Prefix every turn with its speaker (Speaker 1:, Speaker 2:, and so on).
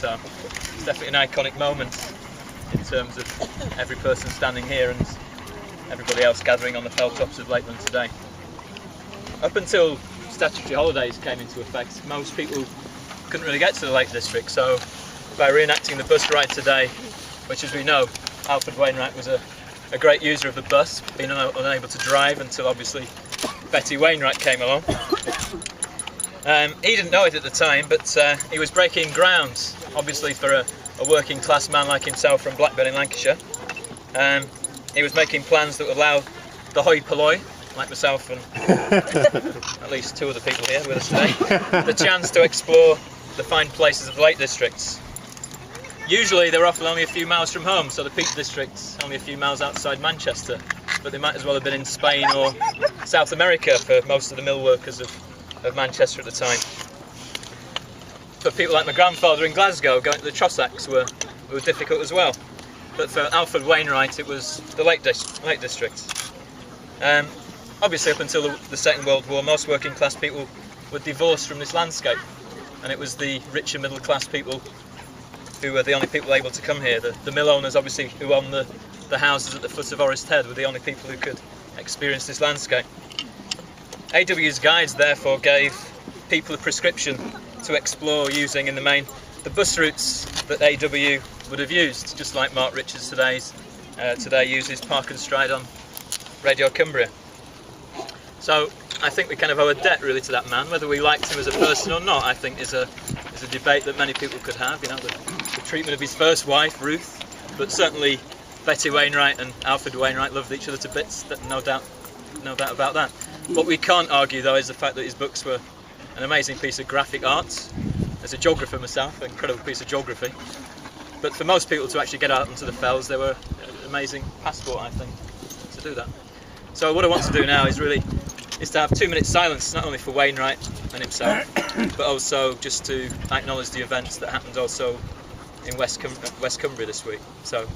Speaker 1: so it's definitely an iconic moment in terms of every person standing here and everybody else gathering on the fell tops of Lakeland today. Up until statutory holidays came into effect, most people couldn't really get to the Lake District, so by reenacting the bus ride today, which, as we know, Alfred Wainright was a great user of the bus, being unable to drive until obviously Betty Wainright came along. He didn't know it at the time, but he was breaking ground, obviously, for a working class man like himself from Blackburn in Lancashire. He was making plans that would allow the hoi polloi, like myself and at least two other people here with us today, the chance to explore the fine places of the Lake Districts. Usually they're often only a few miles from home, so the Peak District's only a few miles outside Manchester, but they might as well have been in Spain or South America for most of the mill workers of Manchester at the time. For people like my grandfather in Glasgow, going to the Trossachs were difficult as well. But for Alfred Wainright, it was the Lake District. Obviously, up until the Second World War, most working class people were divorced from this landscape, and it was the richer middle class people who were the only people able to come here. The mill owners, obviously, who owned the houses at the foot of Orrest Head, were the only people who could experience this landscape. AW's guides therefore gave people a prescription to explore using, in the main, the bus routes that AW would have used, just like Mark Richards today uses Park and Stride on Radio Cumbria. So I think we kind of owe a debt really to that man. Whether we liked him as a person or not, I think is a debate that many people could have. You know, the treatment of his first wife, Ruth, but certainly Betty Wainright and Alfred Wainright loved each other to bits. No doubt about that. What we can't argue though is the fact that his books were an amazing piece of graphic art. As a geographer myself, an incredible piece of geography. But for most people to actually get out into the fells, they were an amazing passport, I think, to do that. So what I want to do now is to have 2 minutes silence, not only for Wainright and himself, but also just to acknowledge the events that happened also in West Cumbria this week. So.